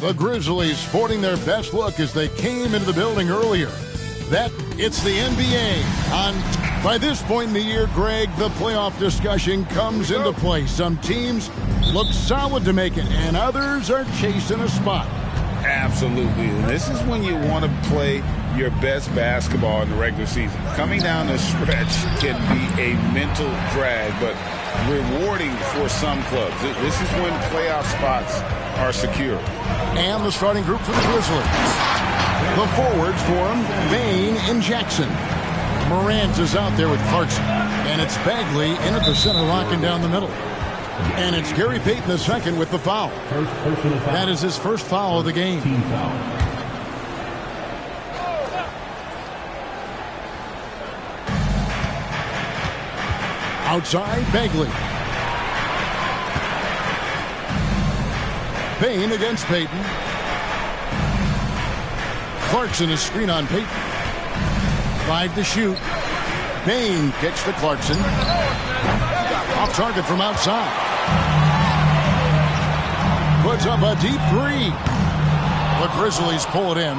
The Grizzlies sporting their best look as they came into the building earlier. It's the NBA. By this point in the year, Greg, the playoff discussion comes into play. Some teams look solid to make it, and others are chasing a spot. Absolutely. And this is when you want to play your best basketball in the regular season. Coming down the stretch can be a mental drag, but rewarding for some clubs. This is when playoff spots are secure. And the starting group for the Grizzlies. The forwards for him, Bane and Jackson. Morant is out there with Clarkson. And it's Bagley in at the center, locking down the middle. And it's Gary Payton II with the foul. That is his first foul of the game. Team foul. Outside, Bagley. Bane against Payton. Clarkson is screen on Payton. 5 to shoot. Bane kicks to Clarkson. Off target from outside. Puts up a deep three. The Grizzlies pull it in.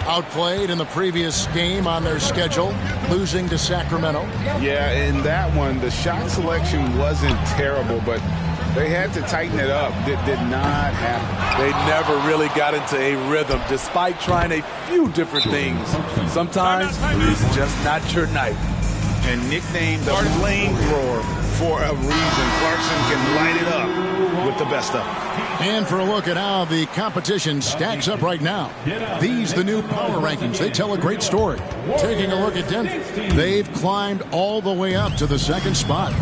Outplayed in the previous game on their schedule, losing to Sacramento. Yeah, in that one, the shot selection wasn't terrible, but they had to tighten it up. It did not happen. They never really got into a rhythm, despite trying a few different things. Sometimes it's just not your night. And nicknamed the flamethrower for a reason. Clarkson can light it up with the best of them. And for a look at how the competition stacks up right now. These, the new power rankings, they tell a great story. Taking a look at Denver, they've climbed all the way up to the second spot.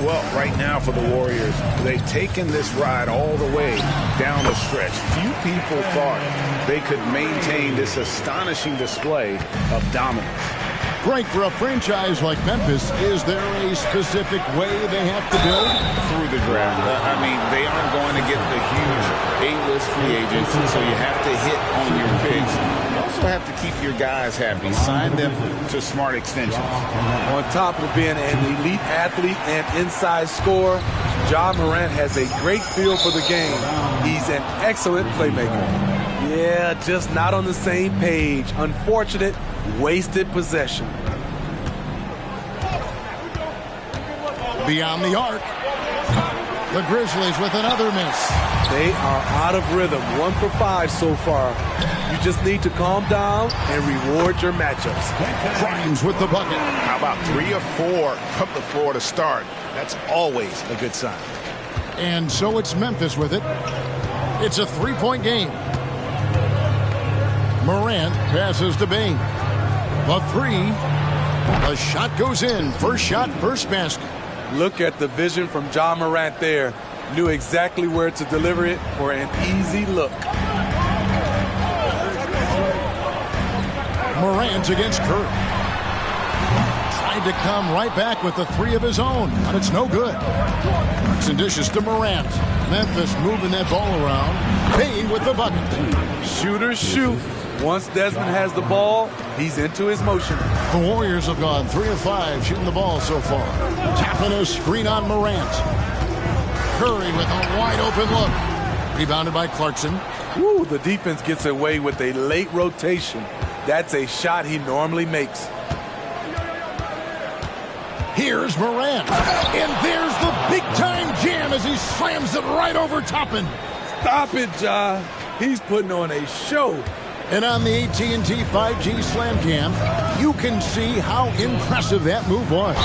Well, right now for the Warriors, they've taken this ride all the way down the stretch. Few people thought they could maintain this astonishing display of dominance. Frank, for a franchise like Memphis, is there a specific way they have to build? Through the draft. I mean, they aren't going to get the huge A-list free agents, so you have to hit on your picks. You also have to keep your guys happy. Sign them to smart extensions. On top of being an elite athlete and inside scorer, Ja Morant has a great feel for the game. He's an excellent playmaker. Yeah, just not on the same page. Unfortunate, wasted possession. Beyond the arc. The Grizzlies with another miss. They are out of rhythm. 1 for 5 so far. You just need to calm down and reward your matchups. Grimes with the bucket. How about 3 or 4 from the floor to start? That's always a good sign. And so it's Memphis with it. It's a 3-point game. Morant passes to Bane. The 3. The shot goes in. First shot, first basket. Look at the vision from Ja Morant there. Knew exactly where to deliver it for an easy look. Morant against Curry. Tried to come right back with the 3 of his own, but it's no good. Some dishes to Morant. Memphis moving that ball around. Bane with the bucket. Shooters shoot. Once Desmond has the ball, he's into his motion. The Warriors have gone 3 of 5 shooting the ball so far. Tapping a screen on Morant. Curry with a wide open look. Rebounded by Clarkson. Woo, the defense gets away with a late rotation. That's a shot he normally makes. Here's Morant. And there's the big-time jam as he slams it right over Toppin. Stop it, Ja. He's putting on a show. And on the AT&T 5G Slam Cam, you can see how impressive that move was.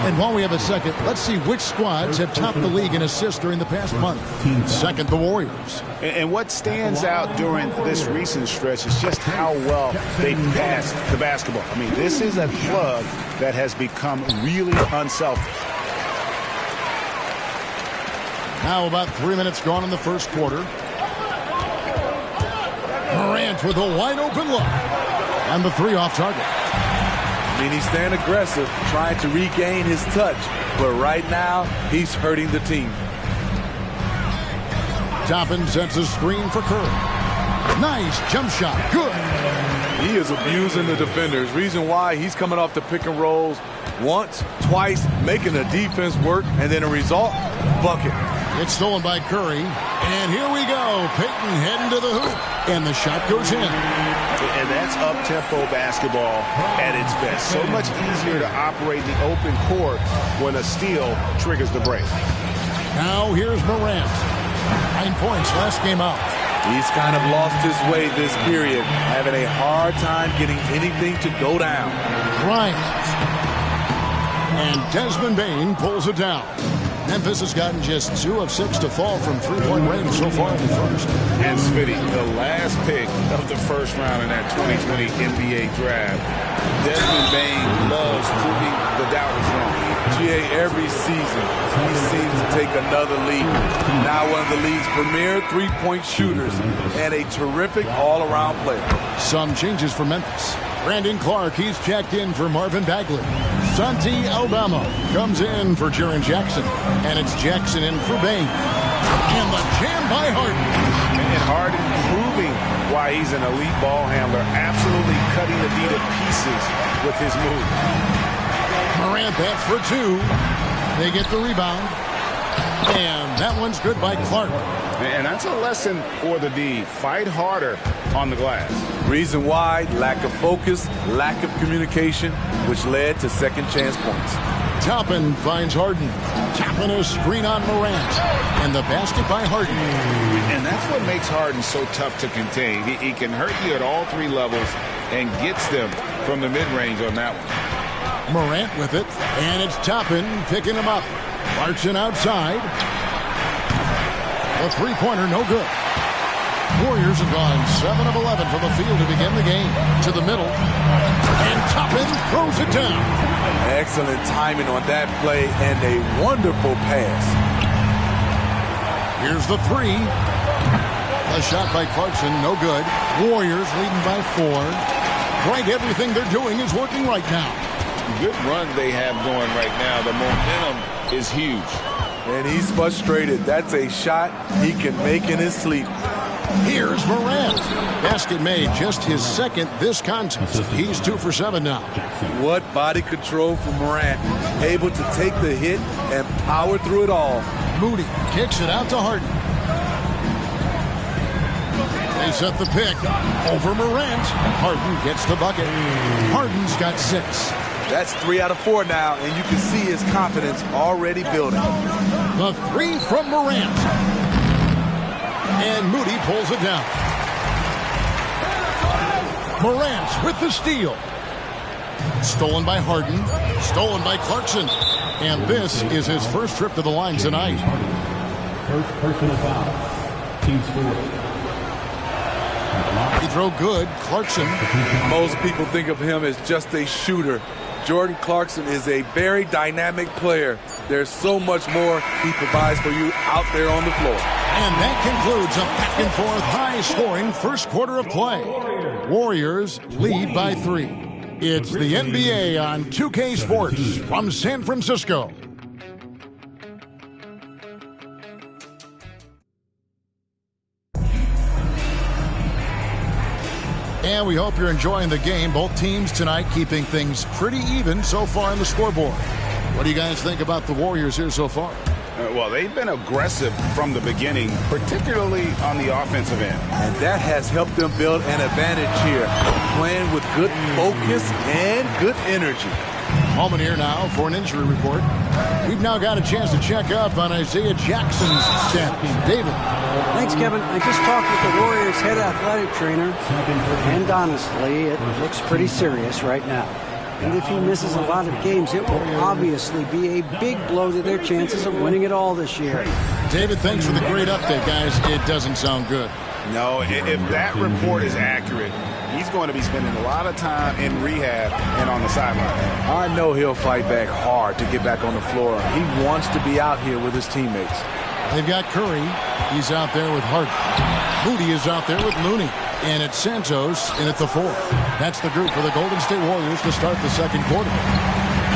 And while we have a second, let's see which squads have topped the league in assists during the past month. Second, the Warriors. And what stands out during this recent stretch is just how well they passed the basketball. I mean, this is a club that has become really unselfish. Now about 3 minutes gone in the first quarter. Morant with a wide open look. And the 3 off target. I mean, he's staying aggressive, trying to regain his touch. But right now, he's hurting the team. Toppin sets a screen for Curry. Nice jump shot. Good. He is abusing the defenders. Reason why he's coming off the pick and rolls, Once, twice, making the defense work, and then a result, bucket. It's stolen by Curry. And here we go. Payton heading to the hoop. And the shot goes in. And that's up-tempo basketball at its best. So much easier to operate the open court when a steal triggers the break. Now here's Morant. 9 points last game out. He's kind of lost his way this period, having a hard time getting anything to go down. Bryant. And Desmond Bane pulls it down. Memphis has gotten just 2 of 6 to fall from three-point range so far in the first. And Smitty, the last pick of the first round in that 2020 NBA draft, Desmond Bane loves proving the doubters wrong. GA, every season, he seems to take another leap. Now one of the league's premier three-point shooters and a terrific all-around player. Some changes for Memphis. Brandon Clark, he's checked in for Marvin Bagley. Santi Aldama comes in for Jaren Jackson. And it's Jackson in for Bane. And the jam by Harden. And Harden proving why he's an elite ball handler, absolutely cutting the D to pieces with his move. Morant bats for 2. They get the rebound. And that one's good by Clark. And that's a lesson for the D. Fight harder on the glass. Reason why, lack of focus, lack of communication, which led to second chance points. Toppin finds Harden. Tapping a screen on Morant. And the basket by Harden. And that's what makes Harden so tough to contain. He can hurt you at all 3 levels and gets them from the mid-range on that one. Morant with it. And it's Toppin picking him up. Clarkson outside. The three-pointer, no good. Warriors have gone 7 of 11 from the field to begin the game. To the middle. And Toppin throws it down. Excellent timing on that play and a wonderful pass. Here's the 3. A shot by Clarkson, no good. Warriors leading by 4. Right, everything they're doing is working right now. Good run they have going right now. The momentum is huge. And he's frustrated. That's a shot he can make in his sleep. Here's Morant. Basket made, just his second this contest. He's 2 for 7 now. What body control from Morant. Able to take the hit and power through it all. Moody kicks it out to Harden. They set the pick over Morant. Harden gets the bucket. Harden's got 6. That's 3 out of 4 now, and you can see his confidence already building. The 3 from Morant. And Moody pulls it down. Morant with the steal. Stolen by Harden. Stolen by Clarkson. And this is his first trip to the line tonight. First personal foul. Team score. He throw good. Clarkson. Most people think of him as just a shooter. Jordan Clarkson is a very dynamic player. There's so much more he provides for you out there on the floor. And that concludes a back-and-forth, high-scoring first quarter of play. Warriors lead by 3. It's the NBA on 2K Sports from San Francisco. And we hope you're enjoying the game. Both teams tonight keeping things pretty even so far on the scoreboard. What do you guys think about the Warriors here so far? Well, they've been aggressive from the beginning, particularly on the offensive end. And that has helped them build an advantage here, playing with good focus and good energy. Moment here now for an injury report. We've now got a chance to check up on Isaiah Jackson's status. David. Thanks, Kevin. I just talked with the Warriors' head athletic trainer, and honestly, it looks pretty serious right now. And if he misses a lot of games, it will obviously be a big blow to their chances of winning it all this year. David, thanks for the great update, guys. It doesn't sound good. No, if that report is accurate, he's going to be spending a lot of time in rehab and on the sideline. I know he'll fight back hard to get back on the floor. He wants to be out here with his teammates. They've got Curry. He's out there with Harden. Moody is out there with Looney. And it's Santos in at the 4. That's the group for the Golden State Warriors to start the second quarter.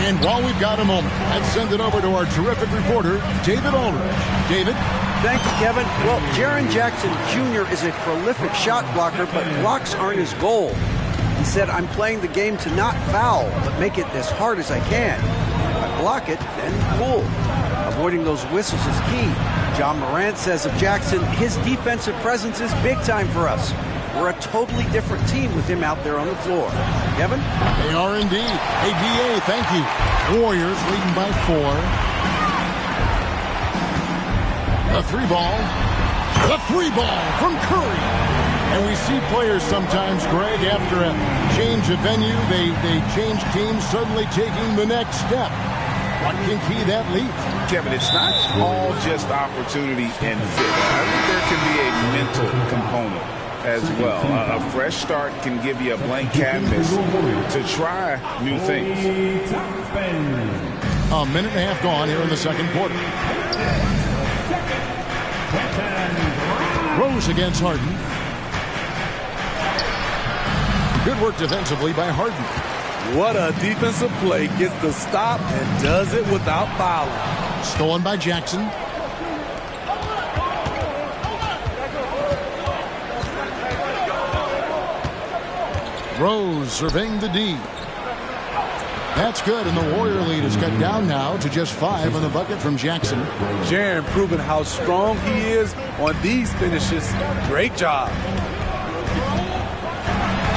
And while we've got a moment, let's send it over to our terrific reporter, David Aldridge. David? Thank you, Kevin. Well, Jaren Jackson Jr. is a prolific shot blocker, but blocks aren't his goal. said, I'm playing the game to not foul, but make it as hard as I can. If I block it, then cool. Avoiding those whistles is key. John Morant says of Jackson, his defensive presence is big time for us. We're a totally different team with him out there on the floor. Kevin? They are indeed. Hey, DA, thank you. Warriors leading by 4. The 3-ball. The 3-ball from Curry. And we see players sometimes, Greg, after a change of venue, they change teams, suddenly taking the next step. What can key that lead? Kevin, it's not all just opportunity and fit. I think there can be a mental component as well. A fresh start can give you a blank canvas to try new things. A minute and a half gone here in the second quarter. Rose against Harden. Good work defensively by Harden. What a defensive play. Gets the stop and does it without fouling. Stolen by Jackson. Rose surveying the D. That's good, and the Warrior lead is cut down now to just 5 on the bucket from Jackson. Jaren proving how strong he is on these finishes. Great job.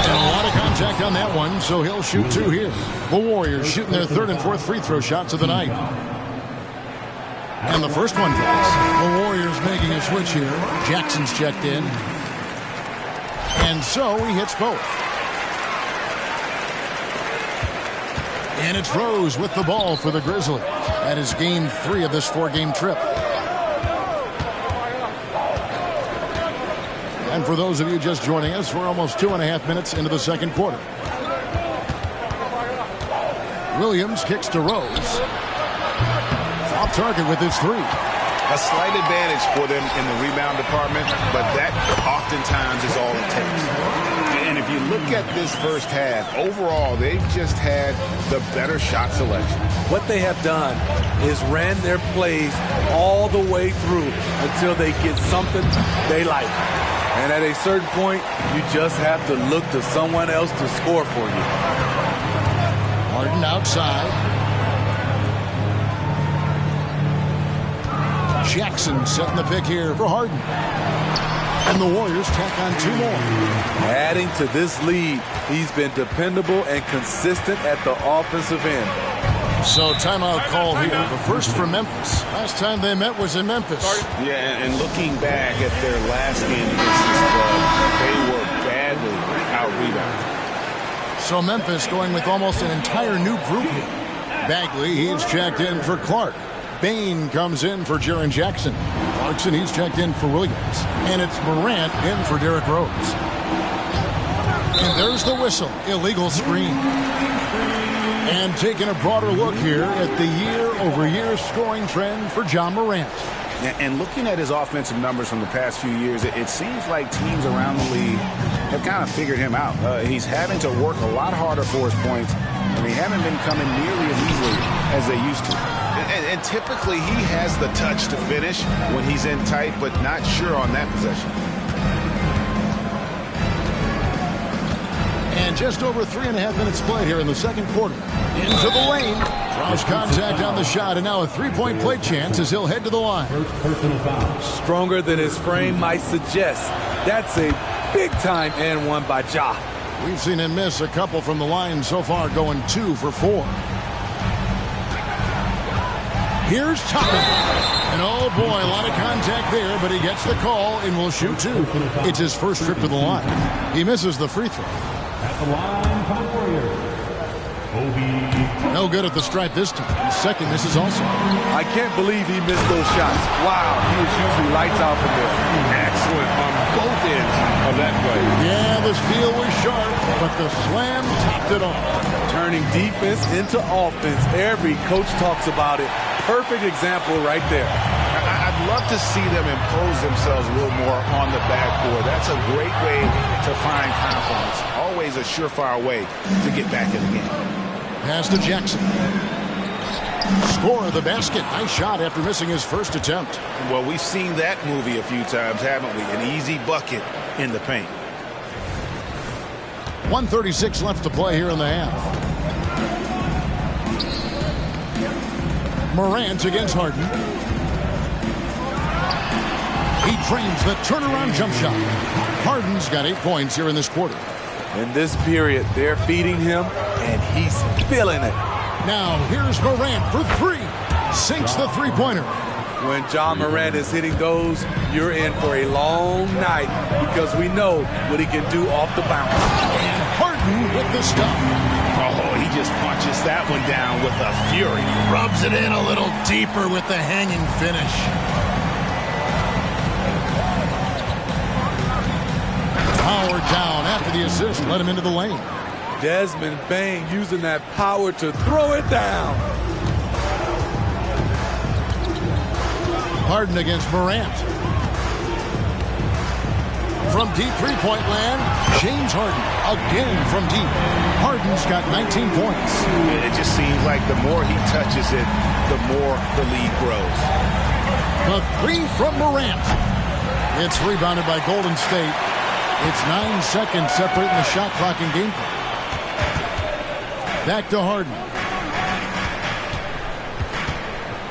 And a lot of contact on that one, so he'll shoot 2 here. The Warriors shooting their 3rd and 4th free throw shots of the night. And the first one falls. The Warriors making a switch here. Jackson's checked in. And so he hits both. And it's Rose with the ball for the Grizzlies. That is game 3 of this 4-game trip. And for those of you just joining us, we're almost 2.5 minutes into the second quarter. Williams kicks to Rose. Off target with his 3. A slight advantage for them in the rebound department, but that oftentimes is all it takes. And if you look at this first half, overall, they've just had the better shot selection. What they have done is ran their plays all the way through until they get something they like. And at a certain point, you just have to look to someone else to score for you. Harden outside. Jackson setting the pick here for Harden. And the Warriors tack on 2 more. Adding to this lead, he's been dependable and consistent at the offensive end. So timeout call here. The first for Memphis. Last time they met was in Memphis. Yeah, and looking back at their last game against this club, they were badly out-rebounded. So Memphis going with almost an entire new group here. Bagley, he's checked in for Clark. Bain comes in for Jaren Jackson. Clarkson, he's checked in for Williams. And it's Morant in for Derrick Rose. And there's the whistle. Illegal screen. And taking a broader look here at the year-over-year scoring trend for John Morant. And looking at his offensive numbers from the past few years, it seems like teams around the league have kind of figured him out. He's having to work a lot harder for his points, and they haven't been coming nearly as easily as they used to. And typically he has the touch to finish when he's in tight, but not sure on that possession. And just over 3.5 minutes played here in the second quarter. Into the lane. Draws contact on the shot, and now a 3-point play chance as he'll head to the line. First personal foul. Stronger than his frame might suggest. That's a big-time and one by Ja. We've seen him miss a couple from the line so far, going 2 for 4. Here's Toppin. And oh boy, a lot of contact there, but he gets the call and will shoot 2. It's his first trip to the line. He misses the free throw. At the line for the Warriors, Obi. No good at the stripe this time. His second misses also. I can't believe he missed those shots. Wow, he was usually lights out from there. Excellent on both ends of that play. Yeah, the steal was sharp, but the slam topped it off. Turning defense into offense. Every coach talks about it. Perfect example right there. I'd love to see them impose themselves a little more on the backboard. That's a great way to find confidence. Always a surefire way to get back in the game. Pass to Jackson. Score of the basket. Nice shot after missing his first attempt. Well, we've seen that movie a few times, haven't we? An easy bucket in the paint. 1:36 left to play here in the half. Morant against Harden. He trains the turnaround jump shot. Harden's got 8 points here in this quarter. In this period, they're feeding him, and he's feeling it. Now here's Morant for 3. Sinks the three-pointer. When John Morant is hitting those, you're in for a long night because we know what he can do off the bounce. And Harden with the stuff. Oh, he just punches that one down with a fury. Rubs it in a little deeper with the hanging finish. Power down after the assist. Let him into the lane. Desmond Bane using that power to throw it down. Harden against Morant. From deep three-point land, James Harden again from deep. Harden's got 19 points. It just seems like the more he touches it, the more the lead grows. The 3 from Morant. It's rebounded by Golden State. It's 9 seconds separating the shot clock and game clock. Back to Harden.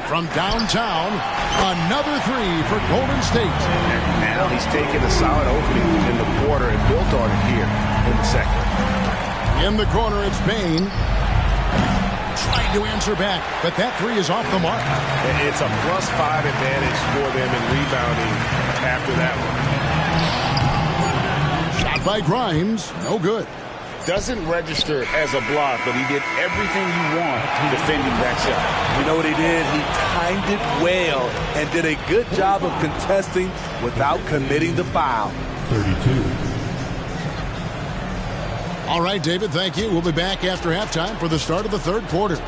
From downtown, another 3 for Golden State. And now he's taken a solid opening in the quarter and built on it here in the second. In the corner, it's Bane. Trying to answer back, but that 3 is off the mark. It's a +5 advantage for them in rebounding after that one. Shot by Grimes, no good. Doesn't register as a block, but he did everything you want defending that shot. You know what he did? He timed it well and did a good job of contesting without committing the foul. 32. All right, David, thank you. We'll be back after halftime for the start of the third quarter.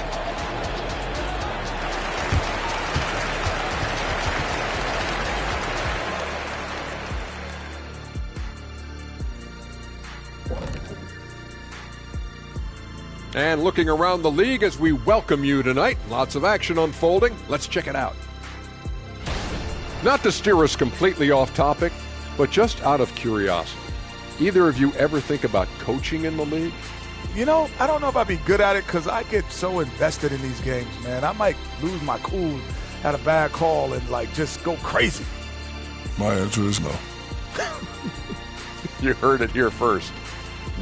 And looking around the league as we welcome you tonight. Lots of action unfolding. Let's check it out. Not to steer us completely off topic, but just out of curiosity. Either of you ever think about coaching in the league? You know, I don't know if I'd be good at it because I get so invested in these games, man. I might lose my cool at a bad call and, just go crazy. My answer is no. You heard it here first.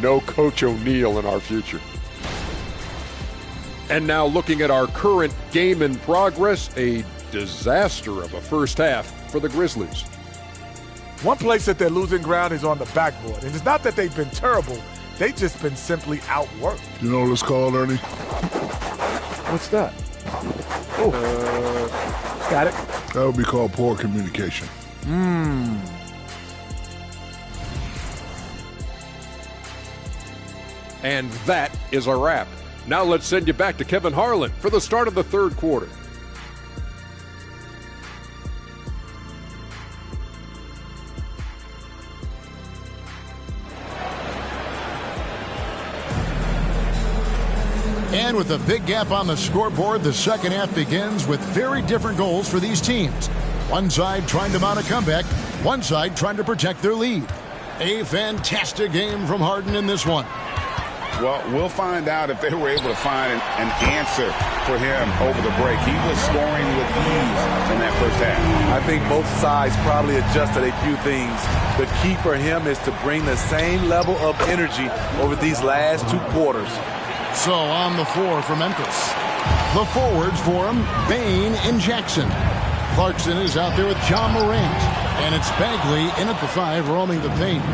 No Coach O'Neal in our future. And now looking at our current game in progress, a disaster of a first half for the Grizzlies. One place that they're losing ground is on the backboard. And it's not that they've been terrible. They've just been simply outworked. You know what it's called, Ernie? What's that? Got it. That would be called poor communication. And that is a wrap. Now let's send you back to Kevin Harlan for the start of the third quarter. And with a big gap on the scoreboard, the second half begins with very different goals for these teams. One side trying to mount a comeback, one side trying to protect their lead. A fantastic game from Harden in this one. Well, we'll find out if they were able to find an answer for him over the break. He was scoring with ease in that first half. I think both sides probably adjusted a few things. The key for him is to bring the same level of energy over these last 2 quarters. So on the floor for Memphis. The forwards for him, Bane and Jackson. Clarkson is out there with John Morant. And it's Bagley in at the 5, roaming the paint.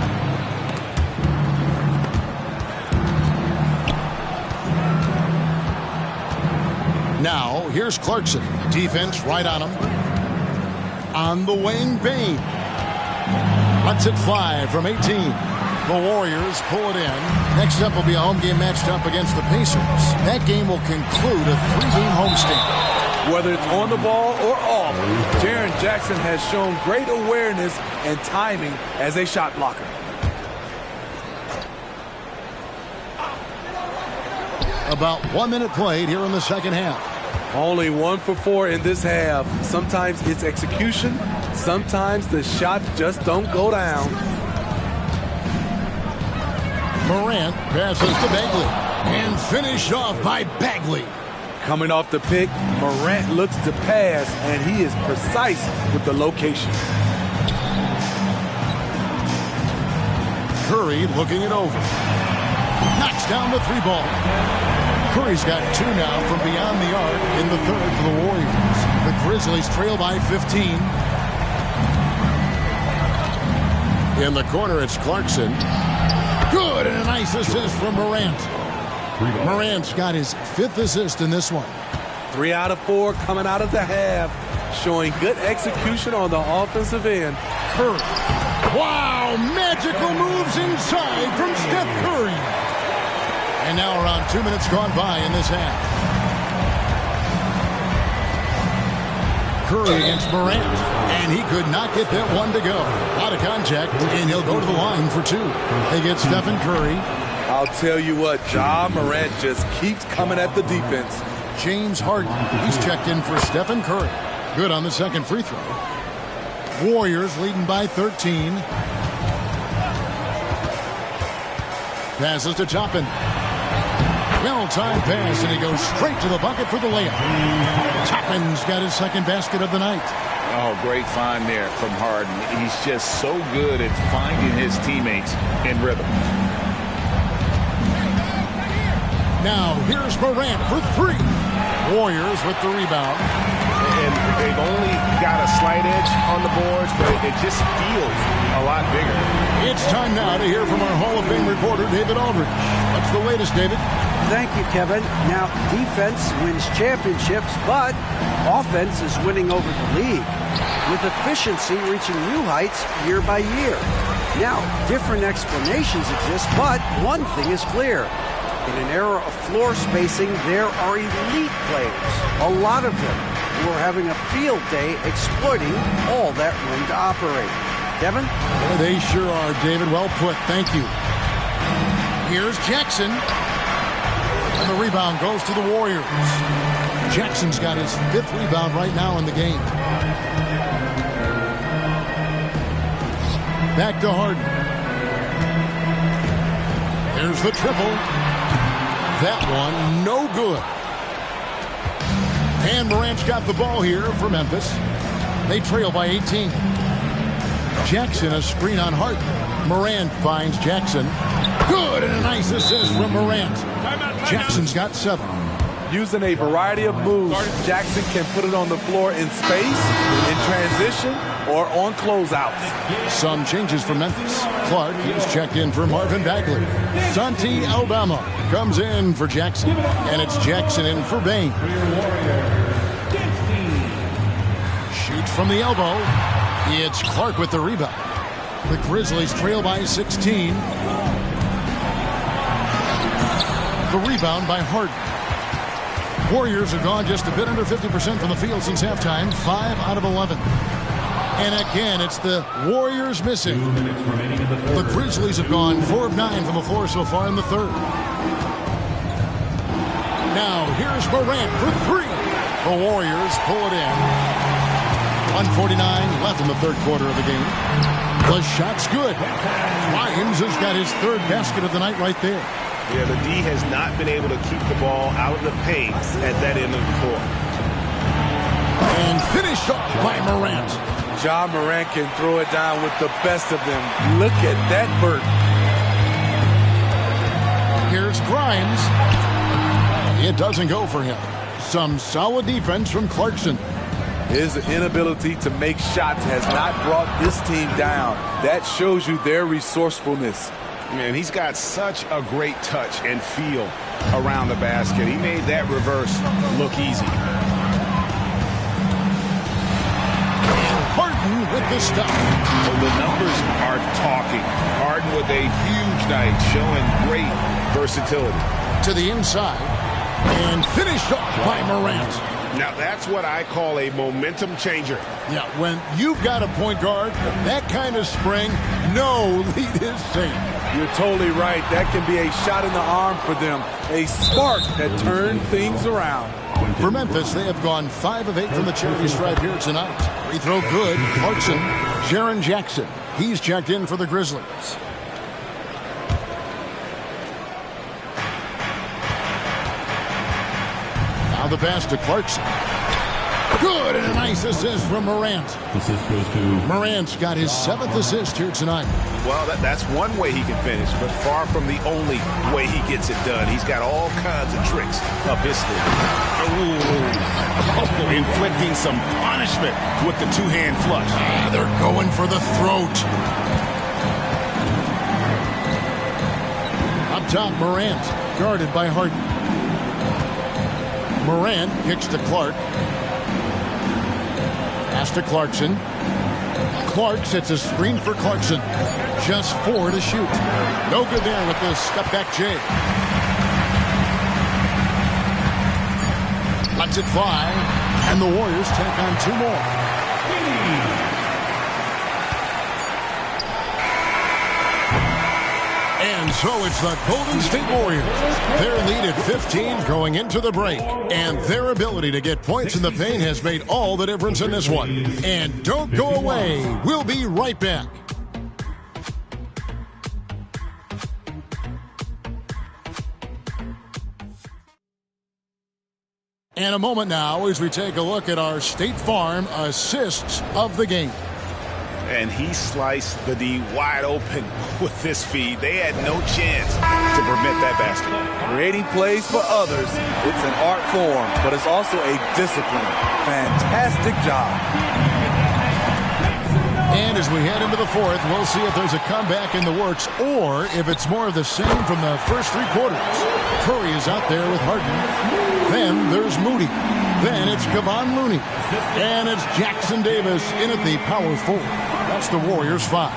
Now, here's Clarkson. Defense right on him. On the wing, Bane. Lets it fly from 18. The Warriors pull it in. Next up will be a home game matched up against the Pacers. That game will conclude a 3-game homestand. Whether it's on the ball or off, Jaren Jackson has shown great awareness and timing as a shot blocker. About 1 minute played here in the second half. Only 1 for 4 in this half. Sometimes it's execution. Sometimes the shots just don't go down. Morant passes to Bagley. And finished off by Bagley. Coming off the pick, Morant looks to pass, and he is precise with the location. Curry looking it over. Knocks down the 3 ball. Curry's got 2 now from beyond the arc in the third for the Warriors. The Grizzlies trail by 15. In the corner, it's Clarkson. Good, and a nice assist from Morant. Morant's got his 5th assist in this one. 3 out of 4 coming out of the half, showing good execution on the offensive end. Curry. Wow, magical moves inside from Steph Curry. And now around 2 minutes gone by in this half. Curry against Morant, and he could not get that one to go. Out of contact, and he'll go to the line for 2. They get Stephen Curry. I'll tell you what, Ja Morant just keeps coming at the defense. James Harden, he's checked in for Stephen Curry. Good on the second free throw. Warriors leading by 13. Passes to Toppin. Well-timed pass, and he goes straight to the bucket for the layup. Toppin's got his second basket of the night. Oh, great find there from Harden. He's just so good at finding his teammates in rhythm. Now, here's Morant for 3. Warriors with the rebound. And they've only got a slight edge on the boards, but it just feels a lot bigger. It's time now to hear from our Hall of Fame reporter, David Aldridge. What's the latest, David? Thank you, Kevin. Now, defense wins championships, but offense is winning over the league, with efficiency reaching new heights year by year. Now, different explanations exist, but one thing is clear. In an era of floor spacing, there are elite players, a lot of them, who are having a field day exploiting all that room to operate. Kevin? Well, they sure are, David. Well put. Thank you. Here's Jackson. And the rebound goes to the Warriors. Jackson's got his 5th rebound right now in the game. Back to Harden. There's the triple. That one, no good. And Morant's got the ball here for Memphis. They trail by 18. Jackson, a screen on Harden. Morant finds Jackson. Good, and a nice assist from Morant. Jackson's got 7. Using a variety of moves, Jackson can put it on the floor in space, in transition, or on closeouts. Some changes for Memphis. Clark is checked in for Marvin Bagley. Santi Aldama comes in for Jackson. And it's Jackson in for Bane. Shoots from the elbow. It's Clark with the rebound. The Grizzlies trail by 16. The rebound by Harden. Warriors have gone just a bit under 50% from the field since halftime. 5 out of 11. And again, it's the Warriors missing. The Grizzlies have gone 4 of 9 from the floor so far in the third. Now, here's Morant for 3. The Warriors pull it in. 1:49 left in the third quarter of the game. The shot's good. Lyons has got his 3rd basket of the night right there. Yeah, the D has not been able to keep the ball out of the paint at that end of the floor. And finished off by Morant. Ja Morant can throw it down with the best of them. Look at that burden. Here's Grimes. It doesn't go for him. Some solid defense from Clarkson. His inability to make shots has not brought this team down. That shows you their resourcefulness. Man, he's got such a great touch and feel around the basket. He made that reverse look easy. Harden with the stop. Well, the numbers are talking. Harden with a huge night, showing great versatility. To the inside. And finished off by Morant. Now, that's what I call a momentum changer. Yeah, when you've got a point guard, that kind of spring, no lead is safe. You're totally right. That can be a shot in the arm for them. A spark that turned things around. For Memphis, they have gone 5 of 8 from the charity stripe here tonight. Free throw good. Clarkson. Jaren Jackson. He's checked in for the Grizzlies. Now the pass to Clarkson. Good, and a nice assist from Morant. Assist goes to Morant's got his 7th assist here tonight. Well, that's one way he can finish, but far from the only way he gets it done. He's got all kinds of tricks up his sleeve. Oh, inflicting some punishment with the two-hand flush. They're going for the throat. Up top, Morant, guarded by Harden. Morant kicks to Clark. Pass to Clarkson. Clark sets a screen for Clarkson. Just 4 to shoot. No good there with the step-back J. Lets it fly, and the Warriors take on 2 more. And so it's the Golden State Warriors. Their lead at 15 going into the break. And their ability to get points in the paint has made all the difference in this one. And don't go away. We'll be right back. And a moment now as we take a look at our State Farm assists of the game. And he sliced the D wide open with this feed. They had no chance to prevent that basket. Creating plays for others, it's an art form, but it's also a discipline. Fantastic job. And as we head into the 4th, we'll see if there's a comeback in the works or if it's more of the same from the first 3 quarters. Curry is out there with Harden. Then there's Moody. Then it's Kevon Looney. And it's Jackson Davis in at the power forward. That's the Warriors 5.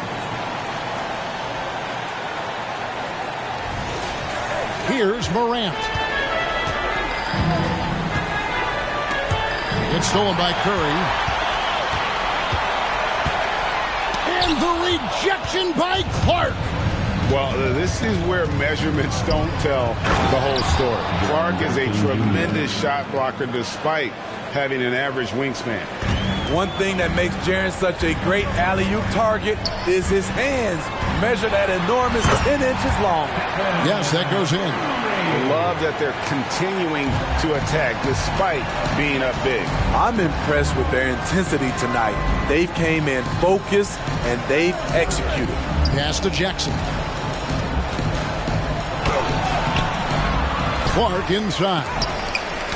Here's Morant. It's stolen by Curry. And the rejection by Clark. Well, this is where measurements don't tell the whole story. Clark is a tremendous shot blocker despite having an average wingspan. One thing that makes Jaren such a great alley-oop target is his hands, measured at enormous 10 inches long. Yes, that goes in. Love that they're continuing to attack despite being up big. I'm impressed with their intensity tonight. They've came in focused and they've executed. Pass to Jackson. Clark inside.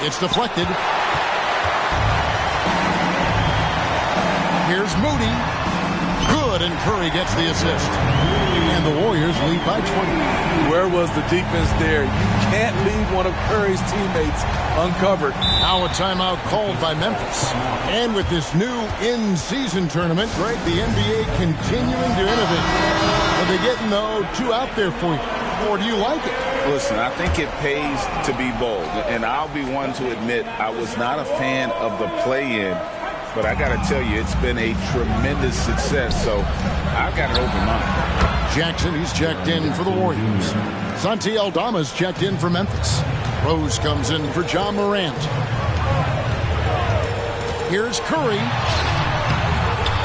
It's deflected. Here's Moody. Good, and Curry gets the assist. And the Warriors lead by 20. Where was the defense there? You can't leave one of Curry's teammates uncovered. Now a timeout called by Memphis. And with this new in-season tournament, Greg, the NBA continuing to innovate. Are they getting, though, 2 out there for you? Or do you like it? Listen, I think it pays to be bold. And I'll be one to admit I was not a fan of the play-in. But I got to tell you, it's been a tremendous success. So I've got an open mind. Jackson, he's checked in for the Warriors. Santi Aldama's checked in for Memphis. Rose comes in for John Morant. Here's Curry.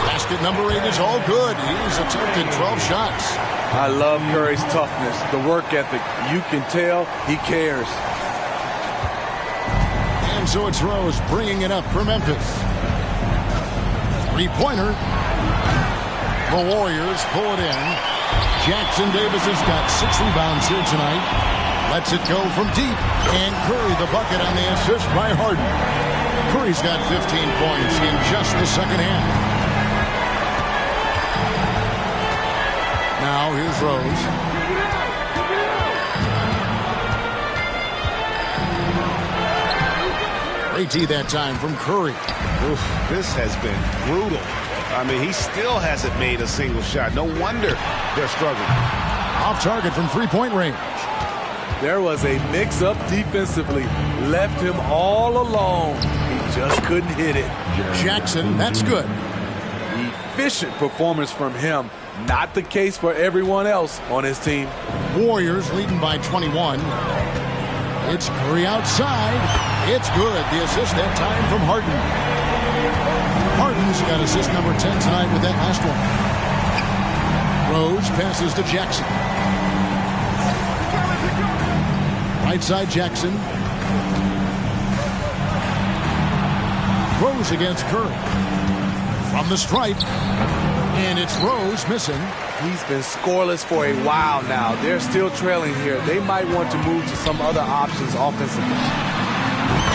Basket number 8 is all good. He's attempted 12 shots. I love Curry's toughness, the work ethic. You can tell he cares. And so it's Rose bringing it up for Memphis. 3-pointer. The Warriors pull it in. Jackson Davis has got 6 rebounds here tonight. Lets it go from deep. And Curry the bucket on the assist by Harden. Curry's got 15 points in just the second half. Now here's Rose. Great D that time from Curry. Oof, this has been brutal. I mean, he still hasn't made a single shot. No wonder they're struggling. Off target from 3-point range. There was a mix-up defensively. Left him all alone. He just couldn't hit it. Jackson, that's good. Efficient performance from him. Not the case for everyone else on his team. Warriors leading by 21. It's Curry outside. It's good. The assist that time from Harden. Harden's got assist number 10 tonight with that last one. Rose passes to Jackson. Right side Jackson. Rose against Curry. From the stripe. And it's Rose missing. He's been scoreless for a while now. They're still trailing here. They might want to move to some other options offensively.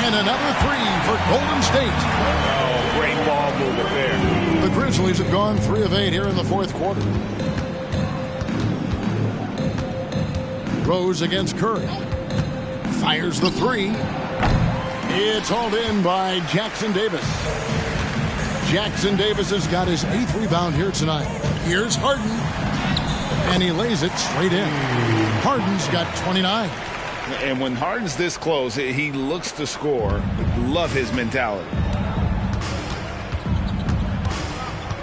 And another three for Golden State. Oh, great ball movement there. The Grizzlies have gone 3 of 8 here in the fourth quarter. Rose against Curry. Fires the three. It's hauled in by Jackson Davis. Jackson Davis has got his 8th rebound here tonight. Here's Harden. And he lays it straight in. Harden's got 29. And when Harden's this close, he looks to score. Love his mentality.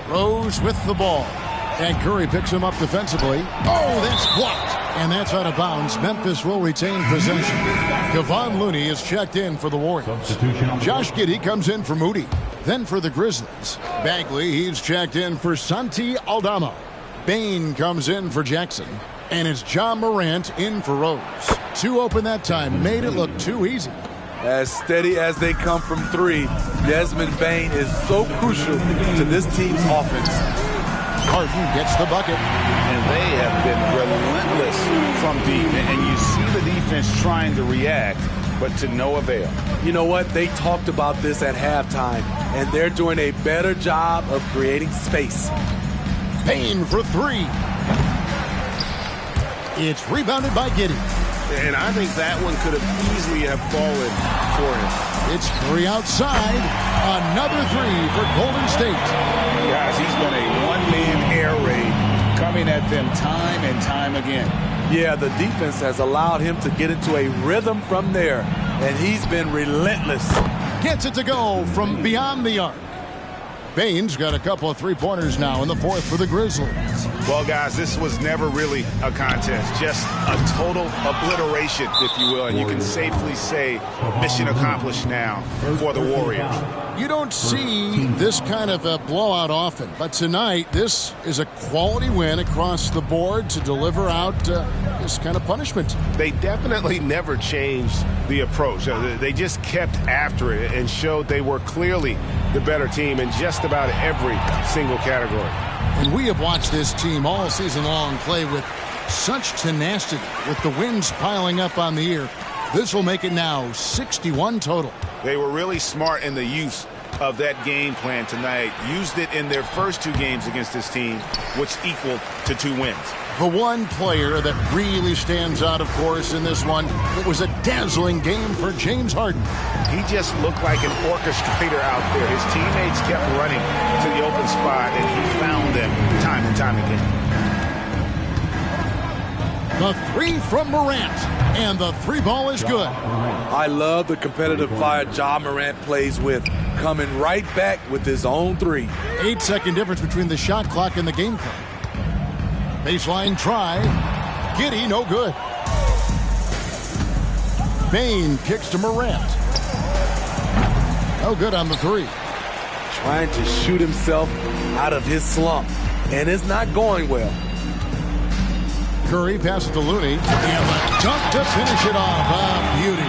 Rose with the ball. And Curry picks him up defensively. Oh, that's blocked. And that's out of bounds. Memphis will retain possession. Kevon Looney is checked in for the Warriors. Josh Giddey comes in for Moody. Then for the Grizzlies, Bagley, he's checked in for Santi Aldama. Bane comes in for Jackson. And it's Ja Morant in for Rose. 2 open that time. Made it look too easy. As steady as they come from 3, Desmond Bane is so crucial to this team's offense. Harden gets the bucket. And they have been relentless from deep. And you see the defense trying to react, but to no avail. You know what? They talked about this at halftime, and they're doing a better job of creating space. Bane for 3. It's rebounded by Giddey. And I think that one could have easily have fallen for him. It's Curry outside. Another 3 for Golden State. Guys, he's been a one-man air raid coming at them time and time again. Yeah, the defense has allowed him to get into a rhythm from there, and he's been relentless. Gets it to go from beyond the arc. Bane's got a couple of three-pointers now in the fourth for the Grizzlies. Well, guys, this was never really a contest, just a total obliteration, if you will, and you can safely say mission accomplished now for the Warriors. You don't see this kind of a blowout often, but tonight this is a quality win across the board to deliver out this kind of punishment. They definitely never changed the approach. They just kept after it and showed they were clearly the better team in just about every single category. And we have watched this team all season long play with such tenacity, with the wins piling up on the year. This will make it now 61 total. They were really smart in the use of that game plan tonight. Used it in their first 2 games against this team, which equaled to 2 wins. The one player that really stands out, of course, in this one, it was a dazzling game for James Harden. He just looked like an orchestrator out there. His teammates kept running to the open spot, and he found them time and time again. The 3 from Morant, and the 3 ball is good. I love the competitive fire Ja Morant plays with, coming right back with his own 3. 8-second difference between the shot clock and the game clock. Baseline try. Giddey, no good. Bane kicks to Morant. No good on the 3. Trying to shoot himself out of his slump, and it's not going well. Curry passes to Looney, and the dunk to finish it off. Beauty.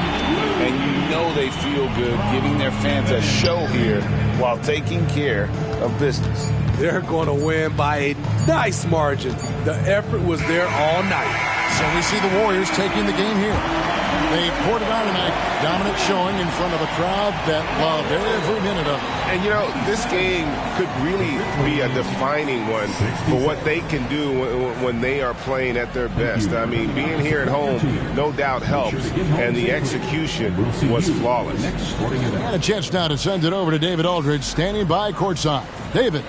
And you know they feel good giving their fans a show here while taking care of business. They're going to win by a nice margin. The effort was there all night. So we see the Warriors taking the game here. They poured it on tonight. Dominant showing in front of a crowd that loved every minute of it. And, you know, this game could really be a defining one for what they can do when they are playing at their best. I mean, being here at home no doubt helps, and the execution was flawless. And a chance now to send it over to David Aldridge, standing by courtside. David.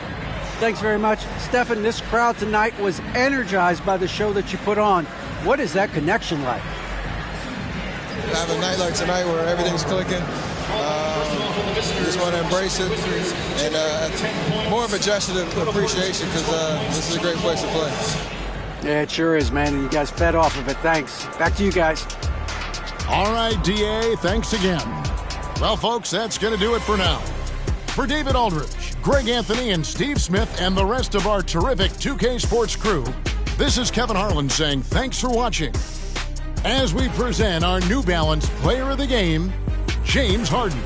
Thanks very much. Stephen, this crowd tonight was energized by the show that you put on. What is that connection like? Have a night like tonight where everything's clicking. Just want to embrace it, and more of a gesture of appreciation because this is a great place to play. Yeah, it sure is, man, and you guys fed off of it. Thanks. Back to you guys. All right, DA, thanks again. Well, folks, that's going to do it for now. For David Aldridge, Greg Anthony, and Steve Smith, and the rest of our terrific 2K Sports crew, this is Kevin Harlan saying thanks for watching as we present our New Balance Player of the Game, James Harden.